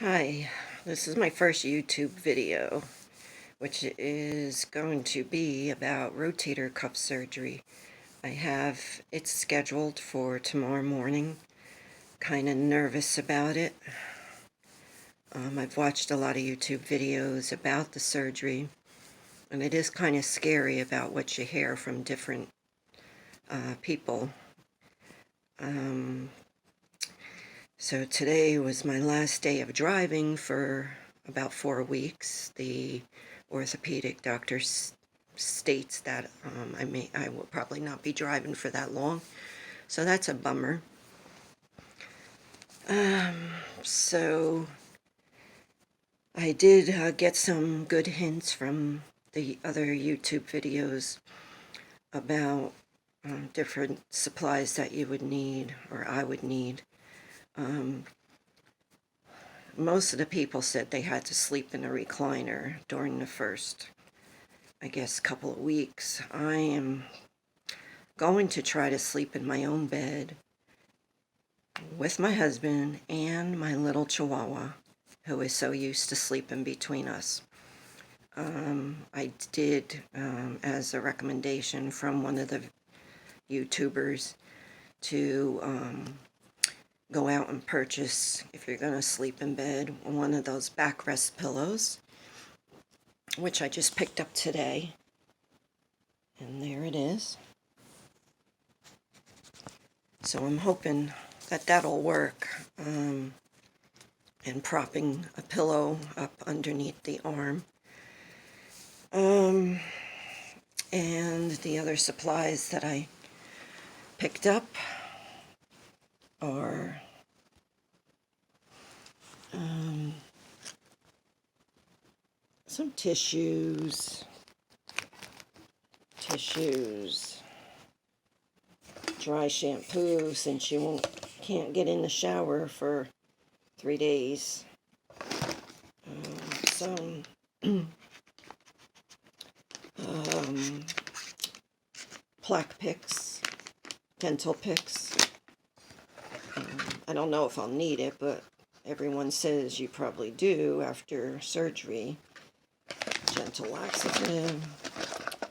Hi, this is my first YouTube video, which is going to be about rotator cuff surgery. I have it scheduled for tomorrow morning. Kind of nervous about it. I've watched a lot of YouTube videos about the surgery, and it is kind of scary about what you hear from different people. So today was my last day of driving for about 4 weeks. The orthopedic doctor states that I will probably not be driving for that long, so that's a bummer. So I did get some good hints from the other YouTube videos about different supplies that you would need, or I would need. Most of the people said they had to sleep in a recliner during the first, I guess, couple of weeks. I am going to try to sleep in my own bed with my husband and my little chihuahua, who is so used to sleeping between us. I did, as a recommendation from one of the YouTubers, to go out and purchase, if you're going to sleep in bed, one of those backrest pillows, which I just picked up today. And there it is. So I'm hoping that that'll work. And propping a pillow up underneath the arm. And the other supplies that I picked up are some tissues, dry shampoo, since you can't get in the shower for 3 days, some plaque picks, dental picks. I don't know if I'll need it, but everyone says you probably do after surgery. Gentle laxative.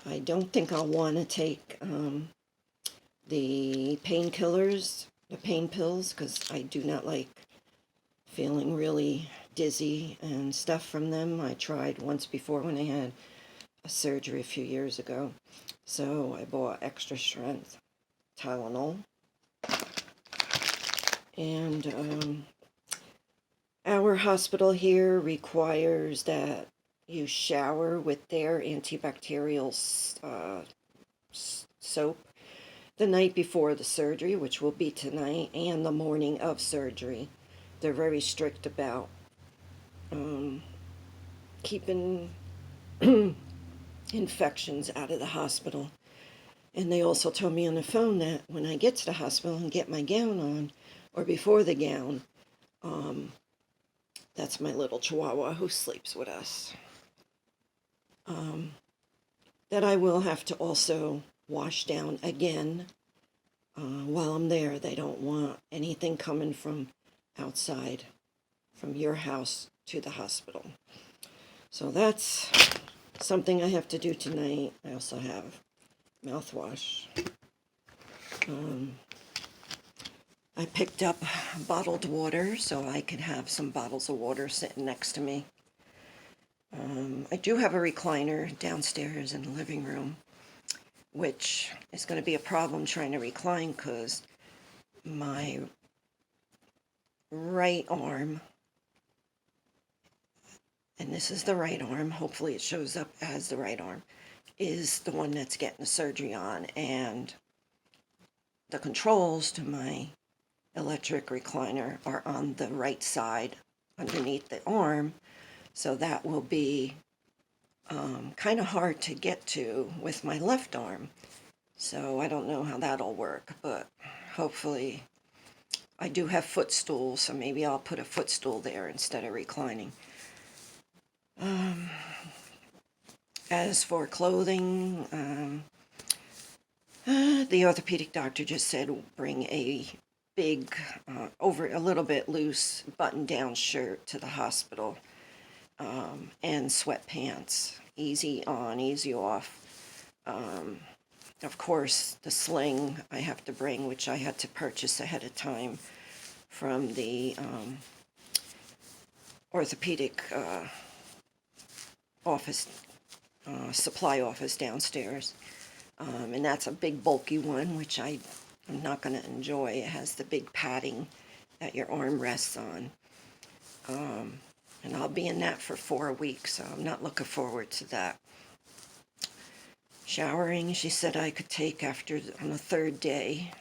I don't think I'll want to take the painkillers, the pain pills, because I do not like feeling really dizzy and stuff from them. I tried once before when I had a surgery a few years ago. So I bought extra strength Tylenol. And our hospital here requires that you shower with their antibacterial soap the night before the surgery, which will be tonight, and the morning of surgery. They're very strict about keeping infections out of the hospital. And they also told me on the phone that when I get to the hospital and get my gown on, or before the gown, that's my little chihuahua who sleeps with us, that I will have to also wash down again while I'm there. They don't want anything coming from outside, from your house to the hospital. So that's something I have to do tonight. I also have mouthwash. I picked up bottled water so I could have some bottles of water sitting next to me. I do have a recliner downstairs in the living room, which is going to be a problem trying to recline because my right arm, and this is the right arm, hopefully it shows up as the right arm, is the one that's getting the surgery on, and the controls to my electric recliner are on the right side underneath the arm, so that will be kind of hard to get to with my left arm. So I don't know how that'll work, but hopefully. I do have footstools, so maybe I'll put a footstool there instead of reclining. As for clothing, the orthopedic doctor just said bring a big, over a little bit loose button-down shirt to the hospital, and sweatpants. Easy on, easy off. Of course, the sling I have to bring, which I had to purchase ahead of time from the orthopedic office, supply office downstairs. And that's a big bulky one, which I'm not going to enjoy. It has the big padding that your arm rests on. And I'll be in that for 4 weeks, so I'm not looking forward to that. Showering, she said I could take on the 3rd day.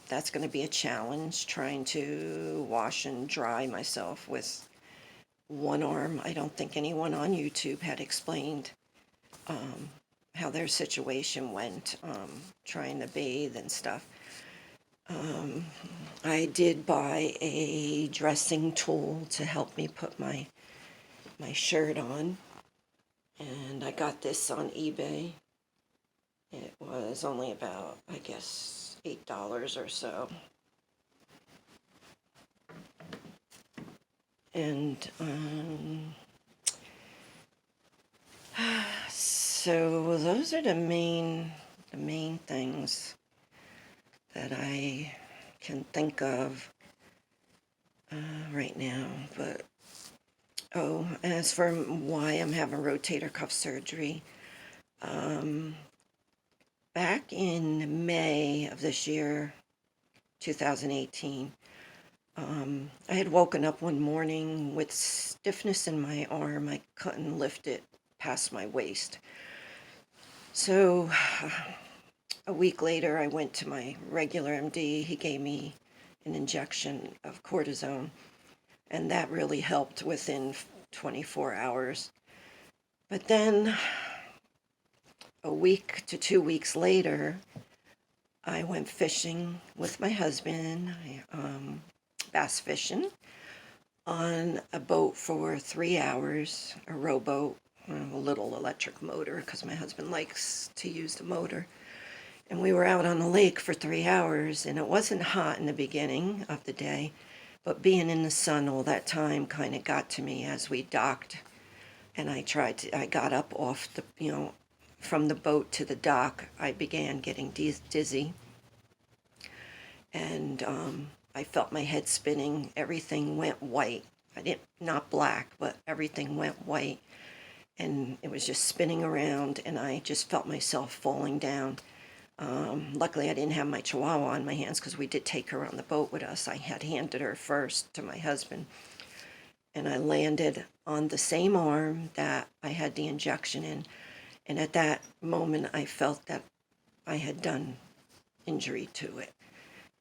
That's going to be a challenge, trying to wash and dry myself with one arm. I don't think anyone on YouTube had explained how their situation went, trying to bathe and stuff. I did buy a dressing tool to help me put my shirt on, and I got this on eBay. It was only about, I guess, $8 or so. And so those are the main things that I can think of right now. But as for why I'm having rotator cuff surgery, back in May of this year, 2018, I had woken up one morning with stiffness in my arm. I couldn't lift it past my waist. So a week later, I went to my regular MD. He gave me an injection of cortisone, and that really helped within 24 hours. But then a week to 2 weeks later, I went fishing with my husband, bass fishing, on a boat for 3 hours, a rowboat, a little electric motor, because my husband likes to use the motor. And we were out on the lake for 3 hours, and it wasn't hot in the beginning of the day, but being in the sun all that time kind of got to me as we docked. And I got up off from the boat to the dock. I began getting dizzy. And I felt my head spinning. Everything went white. Not black, but everything went white. And it was just spinning around, and I just felt myself falling down. Luckily, I didn't have my chihuahua on my hands because we did take her on the boat with us. I had handed her first to my husband. And I landed on the same arm that I had the injection in. And at that moment, I felt that I had done injury to it.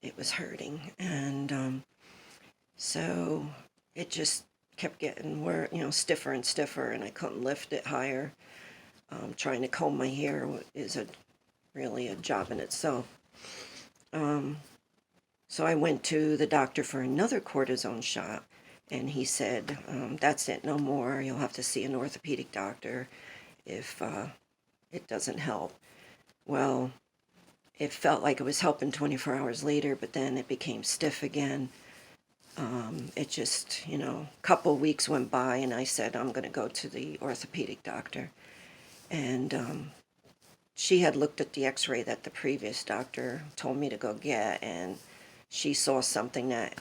It was hurting. And so it just kept getting stiffer and stiffer, and I couldn't lift it higher. Trying to comb my hair is really a job in itself. So I went to the doctor for another cortisone shot, and he said, that's it, no more. You'll have to see an orthopedic doctor if it doesn't help. Well, it felt like it was helping 24 hours later, but then it became stiff again. It just, a couple weeks went by, and I said, I'm going to go to the orthopedic doctor. And she had looked at the x-ray that the previous doctor told me to go get, and she saw something that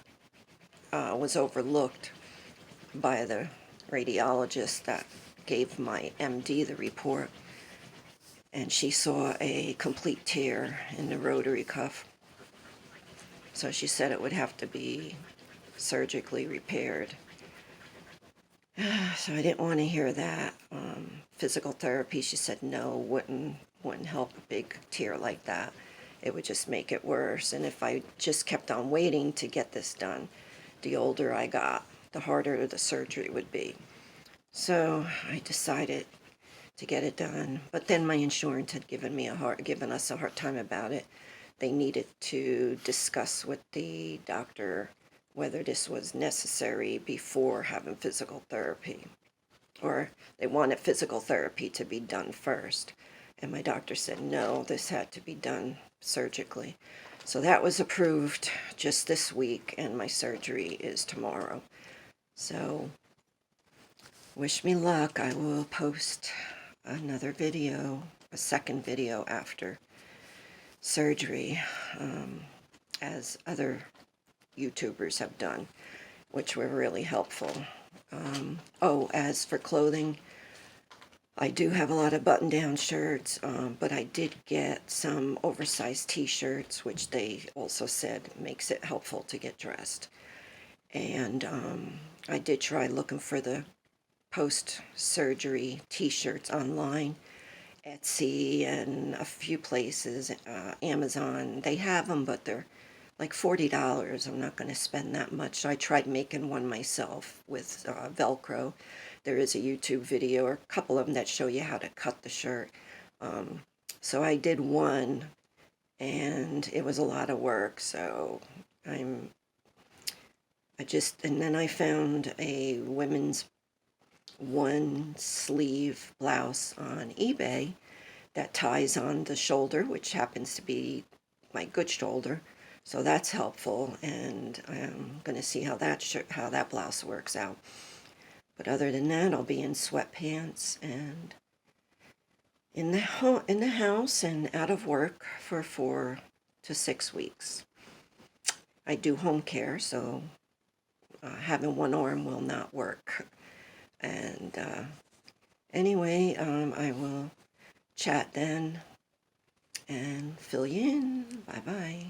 was overlooked by the radiologist that gave my MD the report. And she saw a complete tear in the rotary cuff. So she said it would have to be surgically repaired. So I didn't want to hear that. Physical therapy, she said, no, wouldn't help a big tear like that. It would just make it worse. And if I just kept on waiting to get this done, the older I got, the harder the surgery would be. So I decided to get it done. But then my insurance had given us a hard time about it. They needed to discuss with the doctor whether this was necessary before having physical therapy, or they wanted physical therapy to be done first. And my doctor said no, this had to be done surgically. So that was approved just this week, and my surgery is tomorrow. So wish me luck. I will post another video, a second video after surgery, as other YouTubers have done, which were really helpful. Oh, as for clothing, I do have a lot of button-down shirts, but I did get some oversized t-shirts, which they also said makes it helpful to get dressed. And I did try looking for the post-surgery t-shirts online, Etsy and a few places, Amazon. They have them, but they're like $40. I'm not going to spend that much. So I tried making one myself with Velcro. There is a YouTube video, or a couple of them, that show you how to cut the shirt. So I did one, and it was a lot of work. So and then I found a women's one sleeve blouse on eBay that ties on the shoulder, which happens to be my good shoulder. So that's helpful, and I'm going to see how that blouse works out. But other than that, I'll be in sweatpants and in the house and out of work for 4 to 6 weeks. I do home care, so having one arm will not work. And anyway, I will chat then and fill you in. Bye-bye.